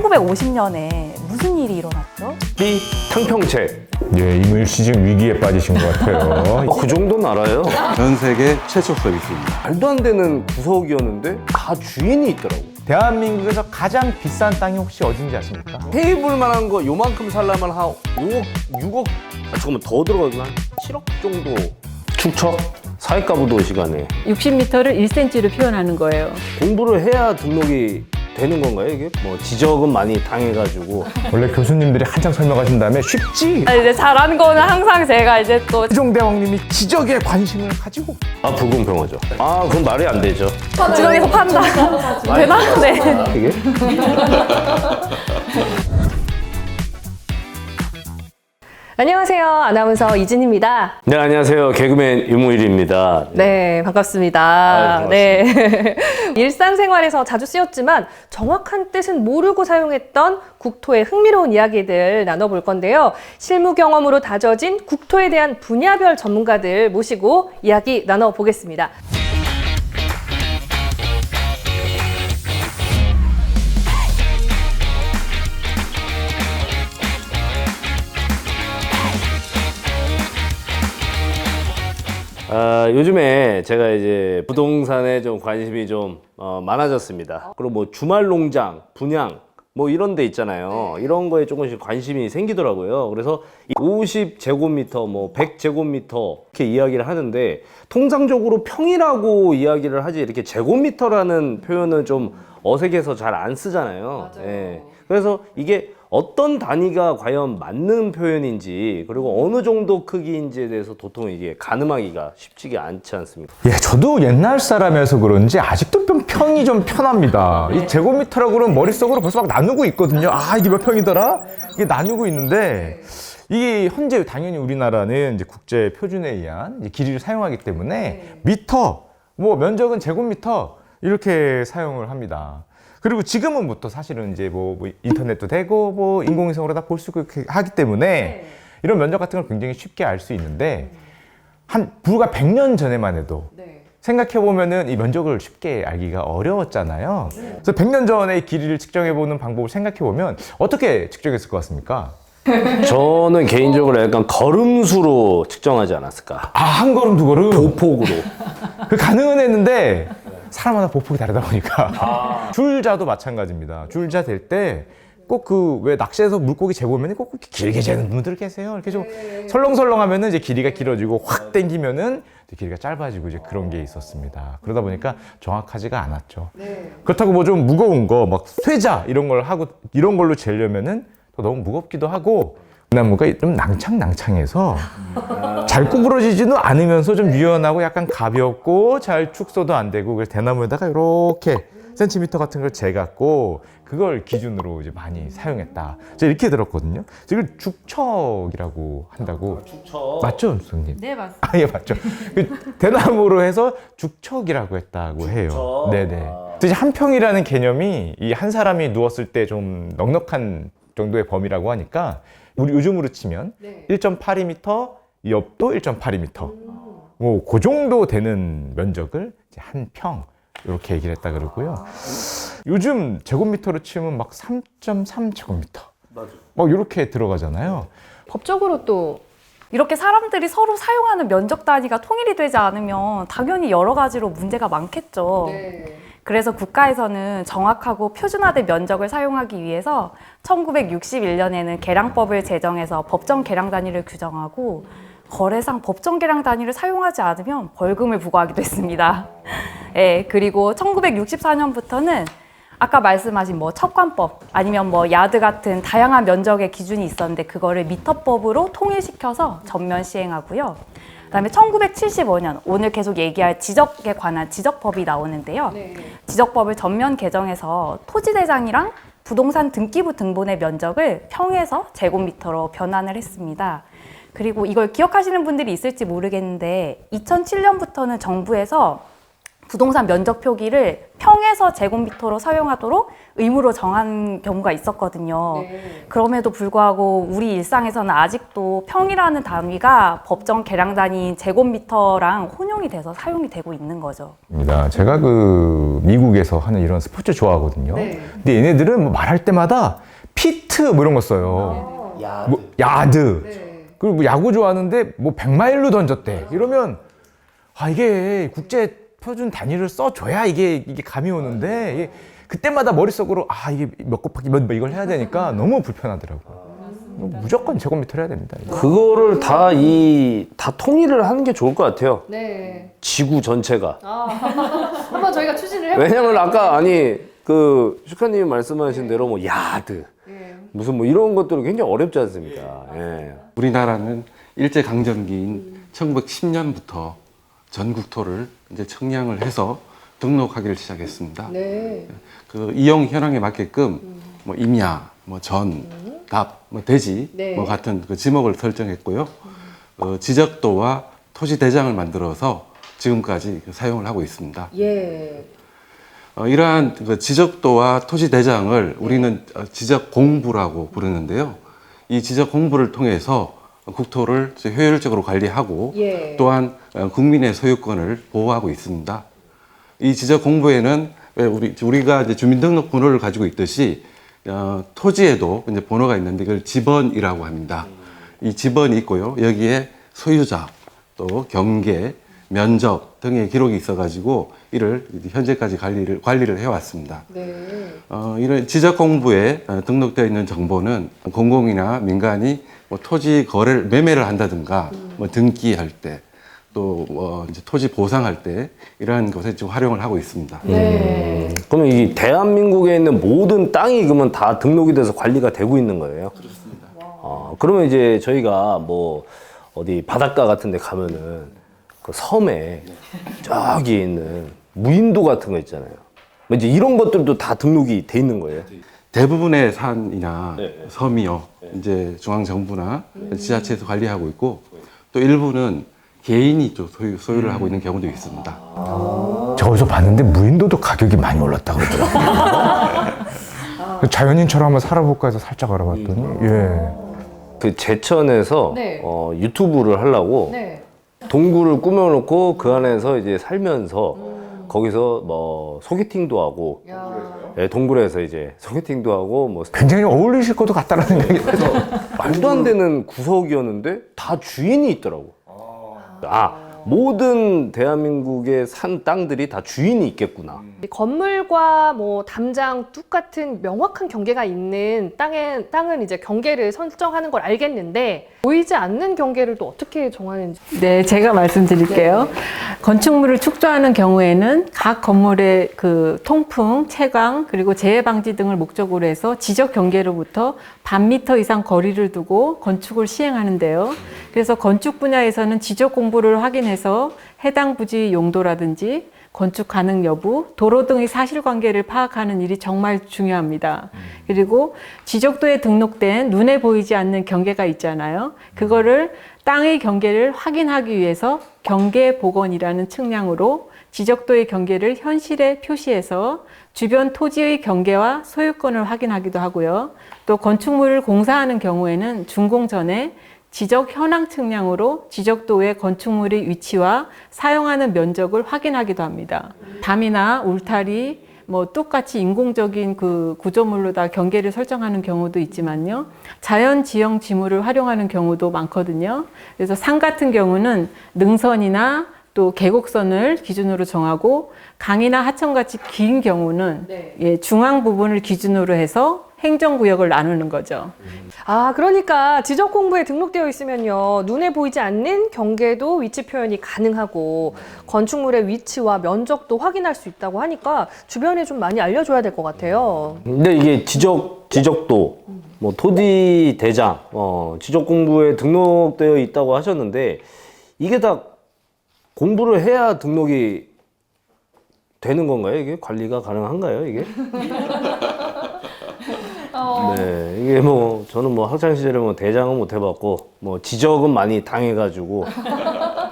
1950년에 무슨 일이 일어났죠? 이 탕평책. 예, 이물 씨 지금 위기에 빠지신 것 같아요. 그 정도는 알아요. 전 세계 최초 서비스입니다. 말도 안 되는 구석이었는데 다 주인이 있더라고. 대한민국에서 가장 비싼 땅이 혹시 어딘지 아십니까? 테이블만한 거 요만큼 살려면 한 5억, 6억, 잠깐만 더 들어가긴 한 7억 정도. 축척? 사회과부도 시간에 60m를 1cm로 표현하는 거예요. 공부를 해야 등록이 되는 건가요, 이게? 뭐 지적은 많이 당해가지고. 원래 교수님들이 한창 설명하신 다음에 쉽지? 이제 잘하는 거는 항상 제가 이제 또 세종대왕님이 지적에 관심을 가지고 아, 불공평하죠. 아, 그건 말이 안 되죠. 지정에서 판다. 되나? 네. 이게? 안녕하세요. 아나운서 이진입니다. 네, 안녕하세요. 개그맨 유무일입니다. 네, 반갑습니다. 반갑습니다. 네. 일상생활에서 자주 쓰였지만 정확한 뜻은 모르고 사용했던 국토의 흥미로운 이야기들 나눠볼 건데요. 실무 경험으로 다져진 국토에 대한 분야별 전문가들 모시고 이야기 나눠보겠습니다. 요즘에 제가 이제 부동산에 좀 관심이 좀 많아졌습니다. 그리고 뭐 주말 농장, 분양 뭐 이런 데 있잖아요. 이런 거에 조금씩 관심이 생기더라고요. 그래서 50제곱미터, 뭐 100제곱미터 이렇게 이야기를 하는데 통상적으로 평이라고 이야기를 하지 이렇게 제곱미터라는 표현은 좀 어색해서 잘 안 쓰잖아요. 예. 그래서 이게 어떤 단위가 과연 맞는 표현인지 그리고 어느 정도 크기인지에 대해서 도통 이게 가늠하기가 쉽지가 않지 않습니까? 예, 저도 옛날 사람이라서 그런지 아직도 좀 평이 좀 편합니다. 이 제곱미터라고 그러면 머릿속으로 벌써 막 나누고 있거든요. 아, 이게 몇 평이더라? 이게 나누고 있는데 이게 현재 당연히 우리나라는 이제 국제 표준에 의한 이제 길이를 사용하기 때문에 미터, 뭐 면적은 제곱미터 이렇게 사용을 합니다. 그리고 지금은부터 사실은 이제 뭐 인터넷도 되고 뭐 인공위성으로 다 볼 수 있고 하기 때문에 이런 면적 같은 걸 굉장히 쉽게 알 수 있는데 한 불과 100년 전에만 해도 생각해보면은 이 면적을 쉽게 알기가 어려웠잖아요. 그래서 100년 전에 길이를 측정해보는 방법을 생각해보면 어떻게 측정했을 것 같습니까? 저는 개인적으로 약간 걸음수로 측정하지 않았을까. 아, 한 걸음, 두 걸음? 보폭으로. 그 가능은 했는데 사람마다 보폭이 다르다 보니까 줄자도 마찬가지입니다. 줄자 될 때 꼭 그 왜 낚시해서 물고기 재보면 꼭 길게 재는 분들 계세요. 이렇게 좀 설렁설렁 하면은 이제 길이가 길어지고 확 당기면은 길이가 짧아지고 이제 그런 게 있었습니다. 그러다 보니까 정확하지가 않았죠. 그렇다고 뭐 좀 무거운 거 막 쇠자 이런 걸 하고 이런 걸로 재려면은 또 너무 무겁기도 하고 나무가 좀 낭창낭창해서 잘 구부러지지도 않으면서 좀 유연하고 약간 가볍고 잘 축소도 안 되고 그래서 대나무에다가 이렇게 센티미터 같은 걸 재갖고 그걸 기준으로 이제 많이 사용했다. 제가 이렇게 들었거든요. 이걸 죽척이라고 한다고. 축척. 맞죠, 선생님? 네, 맞습니다. 아, 예, 맞죠. 그 대나무로 해서 죽척이라고 했다고 해요. 죽척. 네네. 그래서 이제 한 평이라는 개념이 이 한 사람이 누웠을 때 좀 넉넉한 정도의 범위라고 하니까 우리 요즘으로 치면 1.82m, 옆도 1.82m. 뭐 그 정도 되는 면적을 이제 한 평 이렇게 얘기를 했다 그러고요. 요즘 제곱미터로 치면 막 3.3제곱미터. 맞아. 막 이렇게 들어가잖아요. 법적으로 또 이렇게 사람들이 서로 사용하는 면적 단위가 통일이 되지 않으면 당연히 여러 가지로 문제가 많겠죠. 그래서 국가에서는 정확하고 표준화된 면적을 사용하기 위해서 1961년에는 계량법을 제정해서 법정 계량 단위를 규정하고 거래상 법정 계량 단위를 사용하지 않으면 벌금을 부과하기도 했습니다. 예, 그리고 1964년부터는 아까 말씀하신 뭐 척관법 아니면 뭐 야드 같은 다양한 면적의 기준이 있었는데 그거를 미터법으로 통일시켜서 전면 시행하고요. 그다음에 1975년 오늘 계속 얘기할 지적에 관한 지적법이 나오는데요. 지적법을 전면 개정해서 토지대장이랑 부동산 등기부 등본의 면적을 평에서 제곱미터로 변환을 했습니다. 그리고 이걸 기억하시는 분들이 있을지 모르겠는데 2007년부터는 정부에서 부동산 면적 표기를 평에서 제곱미터로 사용하도록 의무로 정한 경우가 있었거든요. 그럼에도 불구하고 우리 일상에서는 아직도 평이라는 단위가 법정 계량 단위인 제곱미터랑 혼용이 돼서 사용이 되고 있는 거죠. 제가 그 미국에서 하는 이런 스포츠 좋아하거든요. 근데 얘네들은 뭐 말할 때마다 피트 뭐 이런 거 써요. 야드. 그리고 뭐 야구 좋아하는데 뭐 100마일로 던졌대. 이러면 이게 국제 표준 단위를 써줘야 이게 감이 오는데 이게 그때마다 머릿속으로 이게 몇 곱하기 몇 이걸 해야 되니까 너무 불편하더라고요. 무조건 제곱미터를 해야 됩니다. 이거. 그거를 다 통일을 하는 게 좋을 것 같아요. 네. 지구 전체가. 한번 저희가 추진을 해볼까요? 왜냐면 아까 그 슈카님이 말씀하신 대로 뭐 야드 무슨 뭐 이런 것들은 굉장히 어렵지 않습니까? 예. 우리나라는 일제강점기인 1910년부터 전 국토를 이제 청량을 해서 등록하기를 시작했습니다. 그 이용 현황에 맞게끔 뭐 임야, 뭐 전, 답, 뭐 대지 뭐 같은 그 지목을 설정했고요. 지적도와 토지 대장을 만들어서 지금까지 사용을 하고 있습니다. 이러한 그 지적도와 토지 대장을 우리는 지적 공부라고 부르는데요. 이 지적 공부를 통해서 국토를 효율적으로 관리하고 또한 국민의 소유권을 보호하고 있습니다. 이 지적 공부에는 우리가 이제 주민등록 번호를 가지고 있듯이 토지에도 이제 번호가 있는데 이걸 지번이라고 합니다. 이 지번이 있고요. 여기에 소유자, 또 경계, 면적 등의 기록이 있어가지고 이를 현재까지 관리를 해왔습니다. 이런 지적 공부에 등록되어 있는 정보는 공공이나 민간이 뭐 토지 거래를 매매를 한다든가 뭐 등기할 때 또 이제 토지 보상할 때 이러한 것에 좀 활용을 하고 있습니다. 그러면 이 대한민국에 있는 모든 땅이 그러면 다 등록이 돼서 관리가 되고 있는 거예요? 그렇습니다. 그러면 이제 저희가 뭐 어디 바닷가 같은 데 가면은 그 섬에 저기 있는 무인도 같은 거 있잖아요. 이제 이런 것들도 다 등록이 돼 있는 거예요? 대부분의 산이나 섬이요, 이제 중앙정부나 지자체에서 관리하고 있고, 또 일부는 개인이 또 소유를 하고 있는 경우도 있습니다. 저 어디서 봤는데 무인도도 가격이 많이 올랐다고 그러더라고요. 자연인처럼 한번 살아볼까 해서 살짝 알아봤더니 그 제천에서 유튜브를 하려고 동굴을 꾸며놓고 그 안에서 이제 살면서 거기서 뭐 소개팅도 하고 동굴에서 이제 소개팅도 하고 뭐 굉장히 어울리실 것도 같다는 생각이 들어서 말도 안 되는 구석이었는데 다 주인이 있더라고. 모든 대한민국의 산 땅들이 다 주인이 있겠구나. 건물과 뭐 담장, 뚝 같은 명확한 경계가 있는 땅은 이제 경계를 설정하는 걸 알겠는데 보이지 않는 경계를 또 어떻게 정하는지. 네, 제가 말씀드릴게요. 건축물을 축조하는 경우에는 각 건물의 그 통풍, 채광, 그리고 재해 방지 등을 목적으로 해서 지적 경계로부터 반 미터 이상 거리를 두고 건축을 시행하는데요. 그래서 건축 분야에서는 지적 공부를 확인해서 해당 부지 용도라든지 건축 가능 여부, 도로 등의 사실관계를 파악하는 일이 정말 중요합니다. 그리고 지적도에 등록된 눈에 보이지 않는 경계가 있잖아요. 그거를 땅의 경계를 확인하기 위해서 경계복원이라는 측량으로 지적도의 경계를 현실에 표시해서 주변 토지의 경계와 소유권을 확인하기도 하고요. 또 건축물을 공사하는 경우에는 준공 전에 지적 현황 측량으로 지적도의 건축물의 위치와 사용하는 면적을 확인하기도 합니다. 담이나 울타리, 뭐 똑같이 인공적인 그 구조물로 다 경계를 설정하는 경우도 있지만요. 자연 지형 지물을 활용하는 경우도 많거든요. 그래서 산 같은 경우는 능선이나 또 계곡선을 기준으로 정하고 강이나 하천같이 긴 경우는 중앙 부분을 기준으로 해서 행정구역을 나누는 거죠. 그러니까 지적 공부에 등록되어 있으면요, 눈에 보이지 않는 경계도 위치 표현이 가능하고 건축물의 위치와 면적도 확인할 수 있다고 하니까 주변에 좀 많이 알려줘야 될 것 같아요. 근데 이게 지적도, 뭐 토지 대장, 지적 공부에 등록되어 있다고 하셨는데 이게 다 공부를 해야 등록이 되는 건가요? 이게 관리가 가능한가요? 이게? 네, 이게 뭐 저는 뭐 학창 시절에 뭐 대장은 못 해봤고 뭐 지적은 많이 당해가지고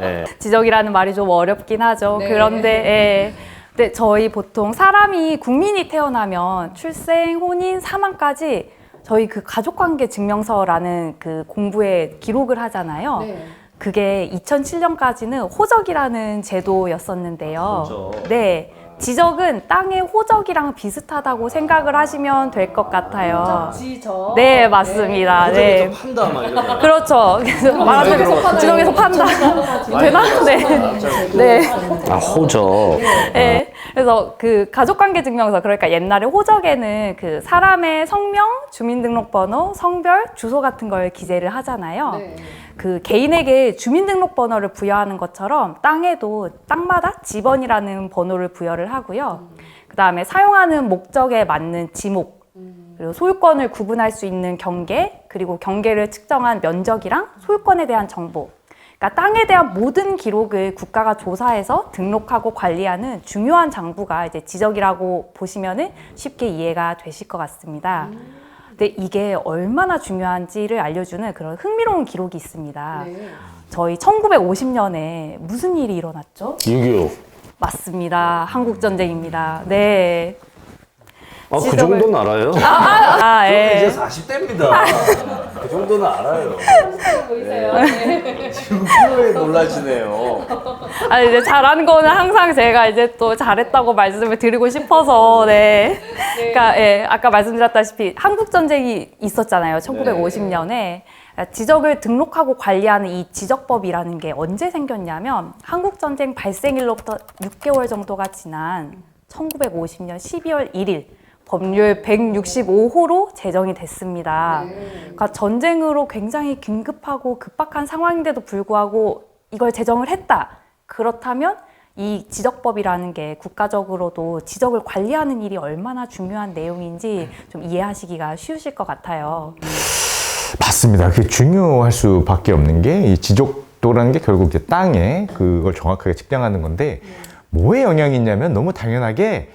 예. 지적이라는 말이 좀 어렵긴 하죠. 네. 그런데 예. 근데 저희 보통 사람이 국민이 태어나면 출생, 혼인, 사망까지 저희 그 가족관계 증명서라는 그 공부에 기록을 하잖아요. 네. 그게 2007년까지는 호적이라는 제도였었는데요. 호적. 네. 지적은 땅의 호적이랑 비슷하다고 생각을 하시면 될 것 같아요. 지적. 네, 맞습니다. 네. 판다 막 이런 거. 그렇죠. 그래서 말하자면 지정에서 판다. 되나? 네. 네. 아, 호적. 네. 그래서 그 가족관계 증명서, 그러니까 옛날에 호적에는 그 사람의 성명, 주민등록번호, 성별, 주소 같은 걸 기재를 하잖아요. 네. 그 개인에게 주민등록번호를 부여하는 것처럼 땅에도 땅마다 지번이라는 번호를 부여를 하고요. 그 다음에 사용하는 목적에 맞는 지목, 그리고 소유권을 구분할 수 있는 경계, 그리고 경계를 측정한 면적이랑 소유권에 대한 정보. 그러니까 땅에 대한 모든 기록을 국가가 조사해서 등록하고 관리하는 중요한 장부가 이제 지적이라고 보시면은 쉽게 이해가 되실 것 같습니다. 근데 이게 얼마나 중요한지를 알려주는 그런 흥미로운 기록이 있습니다. 네. 저희 1950년에 무슨 일이 일어났죠? 6.25. 맞습니다. 한국전쟁입니다. 네. 아, 그 지적을- 정도는 알아요? 아, 예. 40대입니다. 그 정도는 알아요. 보이세요? 지금 프로에 놀라시네요. 아니, 이제 잘하는 거는 항상 제가 이제 또 잘했다고 말씀을 드리고 싶어서, 네. 그러니까, 예, 아까 말씀드렸다시피 한국전쟁이 있었잖아요. 1950년에. 지적을 등록하고 관리하는 이 지적법이라는 게 언제 생겼냐면 한국전쟁 발생일로부터 6개월 정도가 지난 1950년 12월 1일 법률 165호로 제정이 됐습니다. 그러니까 전쟁으로 굉장히 긴급하고 급박한 상황인데도 불구하고 이걸 제정을 했다. 그렇다면 이 지적법이라는 게 국가적으로도 지적을 관리하는 일이 얼마나 중요한 내용인지 좀 이해하시기가 쉬우실 것 같아요. 맞습니다. 그게 중요할 수밖에 없는 게 이 지적도라는 게 결국 이제 땅에 그걸 정확하게 측정하는 건데 뭐에 영향이 있냐면 너무 당연하게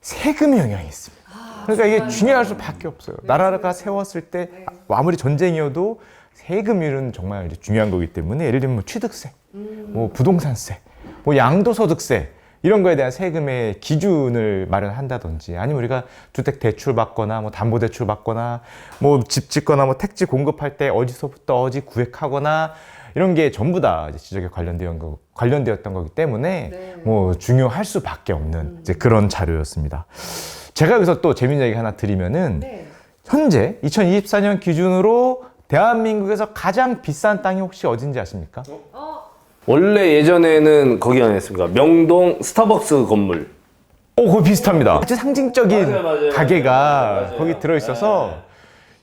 세금에 영향이 있습니다. 그러니까 이게 중요할 수밖에 없어요. 나라가 세웠을 때 아무리 전쟁이어도 세금률은 정말 이제 중요한 거기 때문에 예를 들면 뭐 취득세, 뭐 부동산세, 뭐 양도소득세 이런 거에 대한 세금의 기준을 마련한다든지 아니면 우리가 주택 대출 받거나 뭐 담보 대출 받거나 뭐 집 짓거나 뭐 택지 공급할 때 어디서부터 어디 구획하거나 이런 게 전부 다 이제 지적에 관련되었던 거기 때문에 뭐 중요할 수밖에 없는 이제 그런 자료였습니다. 제가 여기서 또 재밌는 얘기 하나 드리면은 현재 2024년 기준으로 대한민국에서 가장 비싼 땅이 혹시 어딘지 아십니까? 원래 예전에는 거기 아니었습니까? 명동 스타벅스 건물. 그거 비슷합니다. 아주 상징적인 맞아요. 가게가 맞아요. 거기 들어있어서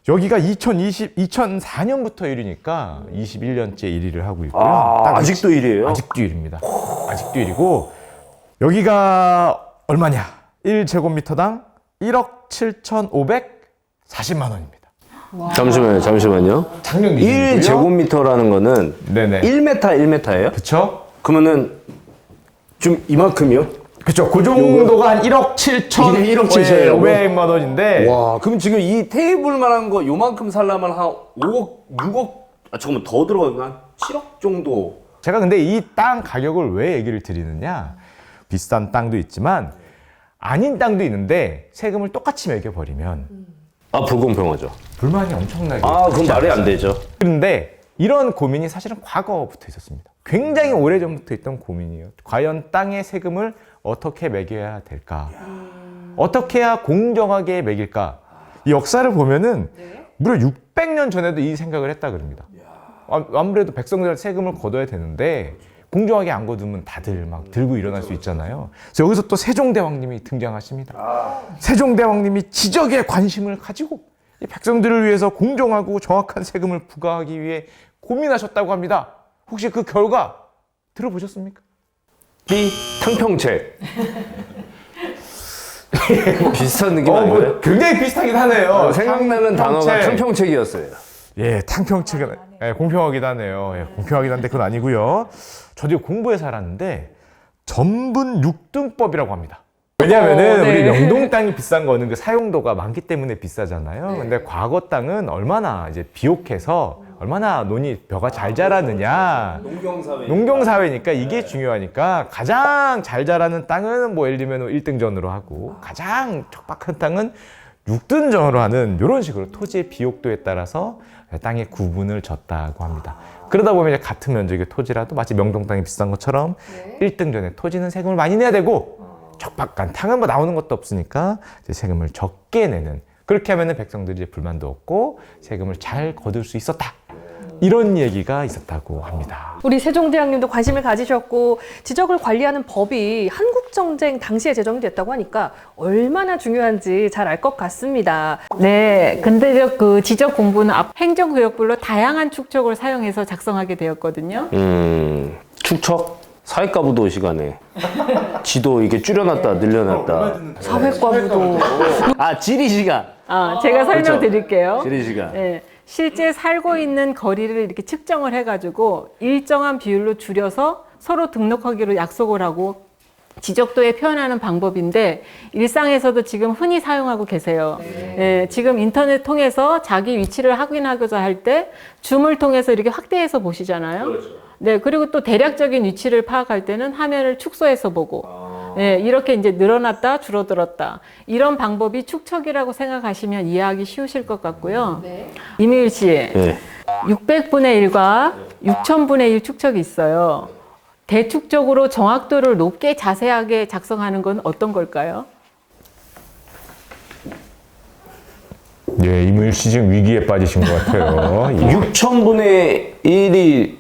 여기가 2004년부터 1위니까 21년째 1위를 하고 있고요. 딱 아직도 1위예요? 아직도 1위입니다. 아직도 1위고 여기가 얼마냐? 1제곱미터당 1억 7,540만 원입니다. 잠시만요. 작년 기준이고요. 1제곱미터라는 거는 네네. 1m예요? 그쵸? 그러면은 좀 이만큼이요? 그쵸. 그 정도가 한 1억 1억 7,000 500만 원인데 와, 그럼 지금 이 테이블만 한 거 요만큼 살려면 한 5억, 6억, 잠깐만 더 들어가면 한 7억 정도. 제가 근데 이 땅 가격을 왜 얘기를 드리느냐, 비싼 땅도 있지만 아닌 땅도 있는데 세금을 똑같이 매겨버리면 아, 불공평하죠. 불만이 엄청나게 그건 말이 안 되죠. 그런데 이런 고민이 사실은 과거부터 있었습니다. 굉장히 오래전부터 있던 고민이에요. 과연 땅의 세금을 어떻게 매겨야 될까? 어떻게 해야 공정하게 매길까? 이 역사를 보면은 무려 600년 전에도 이 생각을 했다 그럽니다. 아무래도 백성들한테 세금을 걷어야 되는데 공정하게 안 거두면 다들 막 들고 일어날 수 있잖아요. 그래서 여기서 또 세종대왕님이 등장하십니다. 세종대왕님이 지적에 관심을 가지고 이 백성들을 위해서 공정하고 정확한 세금을 부과하기 위해 고민하셨다고 합니다. 혹시 그 결과 들어보셨습니까? B 탕평책. 비슷한 느낌 아니에요? 굉장히 비슷하긴 하네요. 생각나는 단어가 탕평책. 탕평책이었어요. 예, 탕평책은 공평하긴 하네요. 예, 공평하긴 한데 그건 아니고요. 저도 공부에 살았는데 전분 6등법이라고 합니다. 왜냐하면은 네. 우리 명동 땅이 비싼 거는 그 사용도가 많기 때문에 비싸잖아요. 근데 과거 땅은 얼마나 이제 비옥해서 얼마나 논이 벼가 잘 자라느냐. 농경사회니까 이게 중요하니까 가장 잘 자라는 땅은 뭐 예를 들면 1등전으로 하고 가장 척박한 땅은 6등전으로 하는 이런 식으로 토지의 비옥도에 따라서 땅의 구분을 졌다고 합니다. 그러다 보면 이제 같은 면적의 토지라도 마치 명동 땅이 비싼 것처럼 1등전에 토지는 세금을 많이 내야 되고 척박한 땅은 뭐 나오는 것도 없으니까 이제 세금을 적게 내는, 그렇게 하면은 백성들이 이제 불만도 없고 세금을 잘 거둘 수 있었다. 이런 얘기가 있었다고 합니다. 우리 세종대왕님도 관심을 가지셨고 지적을 관리하는 법이 한국전쟁 당시에 제정이 됐다고 하니까 얼마나 중요한지 잘 알 것 같습니다. 네, 근대적 그 지적 공부는 행정구역별로 다양한 축척을 사용해서 작성하게 되었거든요. 축척? 사회과부도 시간에 지도 이게 줄여놨다 늘려놨다. 사회과부도. 아, 지리 시간. 제가 설명드릴게요. 지리 시간. 네, 실제 살고 있는 거리를 이렇게 측정을 해가지고 일정한 비율로 줄여서 서로 등록하기로 약속을 하고 지적도에 표현하는 방법인데 일상에서도 지금 흔히 사용하고 계세요. 네, 지금 인터넷 통해서 자기 위치를 확인하고자 할 때 줌을 통해서 이렇게 확대해서 보시잖아요. 그렇죠. 네, 그리고 또 대략적인 위치를 파악할 때는 화면을 축소해서 보고 네, 이렇게 이제 늘어났다 줄어들었다 이런 방법이 축척이라고 생각하시면 이해하기 쉬우실 것 같고요. 이미일 씨, 네. 600분의 1과 6000분의 1 축척이 있어요. 대축적으로 정확도를 높게 자세하게 작성하는 건 어떤 걸까요? 예, 이무일 씨 지금 위기에 빠지신 것 같아요. 6,000분의 1이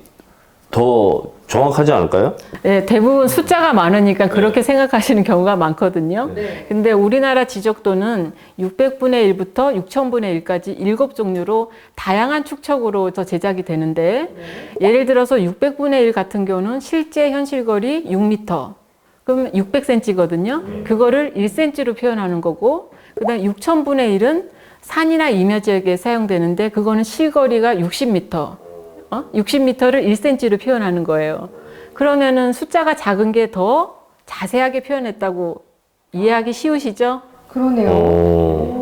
더 정확하지 않을까요? 네, 대부분 숫자가 많으니까 그렇게 생각하시는 경우가 많거든요. 근데 우리나라 지적도는 600분의 1부터 6000분의 1까지 7종류로 다양한 축척으로 제작이 되는데 예를 들어서 600분의 1 같은 경우는 실제 현실거리 6m, 그럼 600cm거든요. 그거를 1cm로 표현하는 거고, 그 다음 6000분의 1은 산이나 임야 지역에 사용되는데 그거는 실거리가 60m. 60m를 1cm로 표현하는 거예요. 그러면은 숫자가 작은 게 더 자세하게 표현했다고 이해하기 쉬우시죠? 그러네요.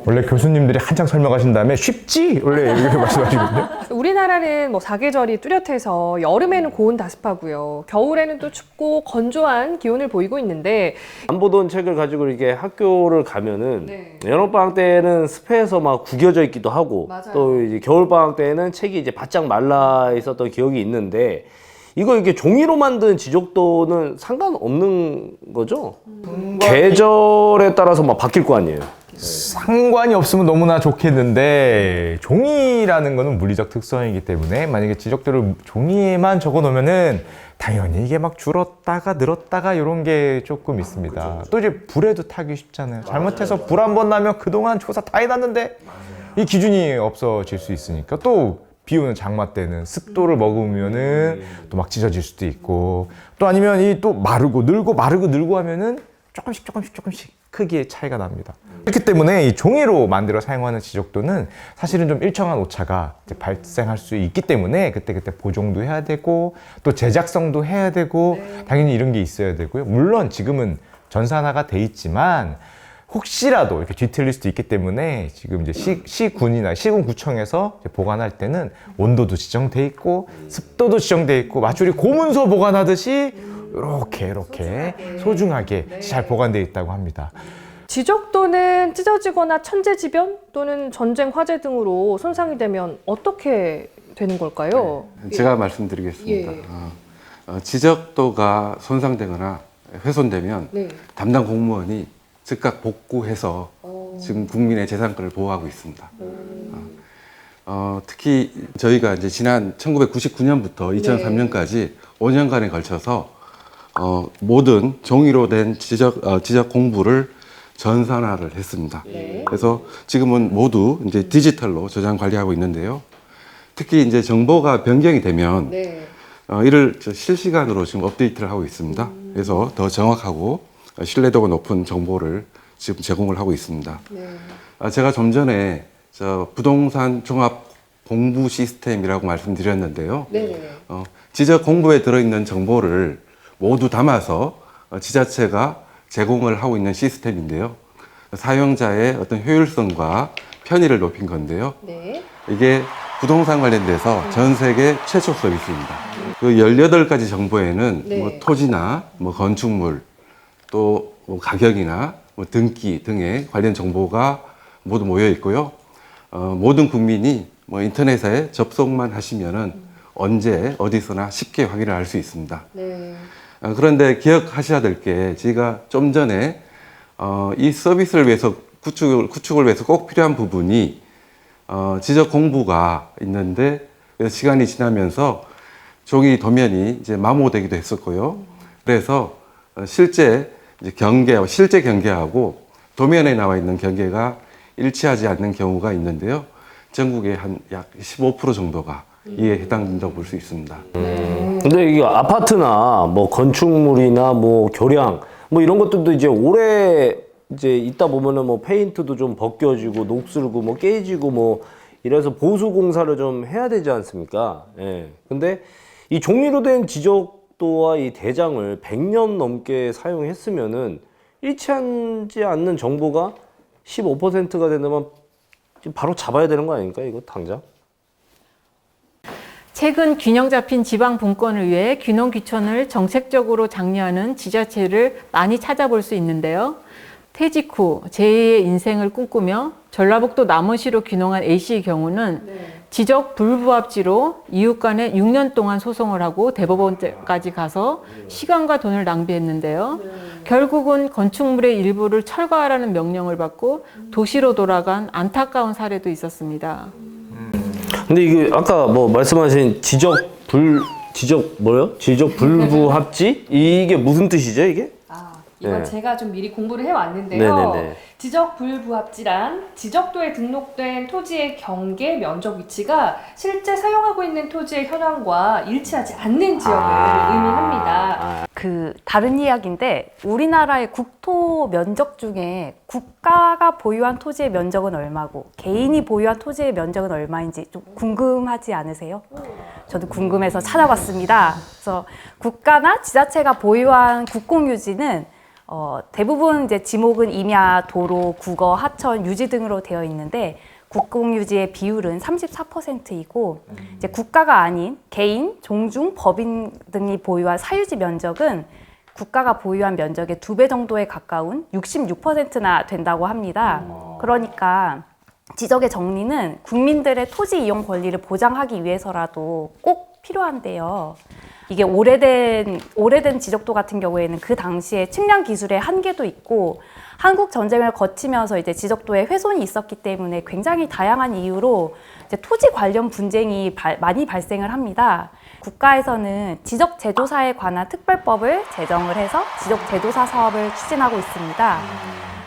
원래 교수님들이 한창 설명하신 다음에 쉽지? 원래 이렇게 말씀하시거든요. 우리나라는 뭐 사계절이 뚜렷해서 여름에는 고온 다습하고요. 겨울에는 또 춥고 건조한 기온을 보이고 있는데 안 보던 책을 가지고 이렇게 학교를 가면은 여름방학 때는 습해서 막 구겨져 있기도 하고 또 이제 겨울방학 때는 책이 이제 바짝 말라 있었던 기억이 있는데 이거 이렇게 종이로 만든 지적도는 상관없는 거죠? 계절에 따라서 막 바뀔 거 아니에요? 상관이 없으면 너무나 좋겠는데 종이라는 거는 물리적 특성이기 때문에 만약에 지적도를 종이에만 적어 놓으면은 당연히 이게 막 줄었다가 늘었다가 이런 게 조금 있습니다. 또 이제 불에도 타기 쉽잖아요. 잘못해서 불 한 번 나면 그동안 조사 다 해놨는데 이 기준이 없어질 수 있으니까, 또 비 오는 장마 때는 습도를 머금으면은 또 막 찢어질 수도 있고, 또 아니면 이 또 마르고 늘고 마르고 늘고 하면은 조금씩 크기의 차이가 납니다. 그렇기 때문에 이 종이로 만들어 사용하는 지적도는 사실은 좀 일정한 오차가 이제 발생할 수 있기 때문에 그때그때 보정도 해야 되고 또 제작성도 해야 되고 당연히 이런 게 있어야 되고요. 물론 지금은 전산화가 돼 있지만 혹시라도 이렇게 뒤틀릴 수도 있기 때문에 지금 이제 시군이나 시군구청에서 보관할 때는 온도도 지정돼 있고 습도도 지정돼 있고 마치 우리 고문서 보관하듯이 이렇게 소중하게 잘 보관되어 있다고 합니다. 지적도는 찢어지거나 천재지변 또는 전쟁 화재 등으로 손상이 되면 어떻게 되는 걸까요? 제가 말씀드리겠습니다. 지적도가 손상되거나 훼손되면 담당 공무원이 즉각 복구해서 지금 국민의 재산권을 보호하고 있습니다. 특히 저희가 이제 지난 1999년부터 2003년까지 5년간에 걸쳐서 모든 종이로 된 지적 공부를 전산화를 했습니다. 그래서 지금은 모두 이제 디지털로 저장 관리하고 있는데요. 특히 이제 정보가 변경이 되면 이를 실시간으로 지금 업데이트를 하고 있습니다. 그래서 더 정확하고 신뢰도가 높은 정보를 지금 제공을 하고 있습니다. 제가 좀 전에 부동산 종합 공부 시스템이라고 말씀드렸는데요. 지적 공부에 들어있는 정보를 모두 담아서 지자체가 제공을 하고 있는 시스템인데요. 사용자의 어떤 효율성과 편의를 높인 건데요. 이게 부동산 관련돼서 전 세계 최초 서비스입니다. 그 18가지 정보에는 뭐 토지나 뭐 건축물 또 뭐 가격이나 뭐 등기 등의 관련 정보가 모두 모여 있고요. 모든 국민이 뭐 인터넷에 접속만 하시면은 언제 어디서나 쉽게 확인을 할 수 있습니다. 그런데 기억하셔야 될 게 저희가 좀 전에 이 서비스를 위해서 구축을 위해서 꼭 필요한 부분이 지적 공부가 있는데 시간이 지나면서 종이 도면이 이제 마모되기도 했었고요. 그래서 실제 경계하고 도면에 나와 있는 경계가 일치하지 않는 경우가 있는데요. 전국에 한 약 15% 정도가 이에 해당된다고 볼 수 있습니다. 근데 이게 아파트나 뭐 건축물이나 뭐 교량 뭐 이런 것들도 이제 오래 이제 있다 보면은 뭐 페인트도 좀 벗겨지고 녹슬고 뭐 깨지고 뭐 이래서 보수 공사를 좀 해야 되지 않습니까? 예. 근데 이 종이로 된 지적도와 이 대장을 100년 넘게 사용했으면은 일치하지 않는 정보가 15%가 된다면 바로 잡아야 되는 거 아닙니까? 이거 당장? 최근 균형 잡힌 지방 분권을 위해 균형 귀천을 정책적으로 장려하는 지자체를 많이 찾아볼 수 있는데요. 퇴직 후 제2의 인생을 꿈꾸며 전라북도 남원시로 귀농한 A씨의 경우는 지적 불부합지로 이웃 간에 6년 동안 소송을 하고 대법원까지 가서 시간과 돈을 낭비했는데요. 결국은 건축물의 일부를 철거하라는 명령을 받고 도시로 돌아간 안타까운 사례도 있었습니다. 근데 이게 아까 뭐 말씀하신 지적 불부합지? 이게 무슨 뜻이죠, 이게? 이건 네. 제가 좀 미리 공부를 해왔는데요. 네네네. 지적 불부합지란 지적도에 등록된 토지의 경계, 면적 위치가 실제 사용하고 있는 토지의 현황과 일치하지 않는 지역을 의미합니다. 그 다른 이야기인데 우리나라의 국토 면적 중에 국가가 보유한 토지의 면적은 얼마고 개인이 보유한 토지의 면적은 얼마인지 좀 궁금하지 않으세요? 저도 궁금해서 찾아봤습니다. 그래서 국가나 지자체가 보유한 국공유지는 대부분 이제 지목은 임야, 도로, 국어, 하천, 유지 등으로 되어 있는데 국공유지의 비율은 34%이고 이제 국가가 아닌 개인, 종중, 법인 등이 보유한 사유지 면적은 국가가 보유한 면적의 2배 정도에 가까운 66%나 된다고 합니다. 그러니까 지적의 정리는 국민들의 토지 이용 권리를 보장하기 위해서라도 꼭 필요한데요. 이게 오래된 지적도 같은 경우에는 그 당시에 측량 기술의 한계도 있고 한국 전쟁을 거치면서 이제 지적도에 훼손이 있었기 때문에 굉장히 다양한 이유로 이제 토지 관련 분쟁이 많이 발생을 합니다. 국가에서는 지적 제조사에 관한 특별법을 제정을 해서 지적 제조사 사업을 추진하고 있습니다.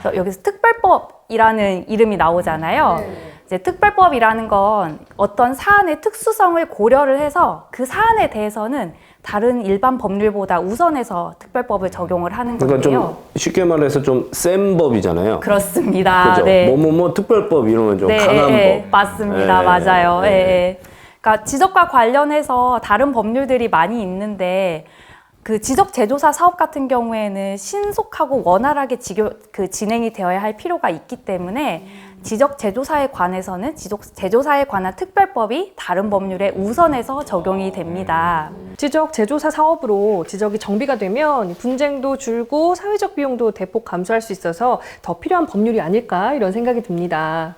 그래서 여기서 특별법이라는 이름이 나오잖아요. 이제 특별법이라는 건 어떤 사안의 특수성을 고려를 해서 그 사안에 대해서는 다른 일반 법률보다 우선해서 특별법을 적용을 하는 그러니까 건데요. 좀 쉽게 말해서 좀 센 법이잖아요. 그렇습니다. 그죠? 네. 뭐 특별법 이러면 좀 강한 법. 맞습니다. 네, 맞아요. 네. 예. 그러니까 지적과 관련해서 다른 법률들이 많이 있는데 그 지적 제조사 사업 같은 경우에는 신속하고 원활하게 진행이 되어야 할 필요가 있기 때문에 지적 제조사에 관해서는 지적 제조사에 관한 특별법이 다른 법률에 우선해서 적용이 됩니다. 지적 제조사 사업으로 지적이 정비가 되면 분쟁도 줄고 사회적 비용도 대폭 감소할 수 있어서 더 필요한 법률이 아닐까 이런 생각이 듭니다.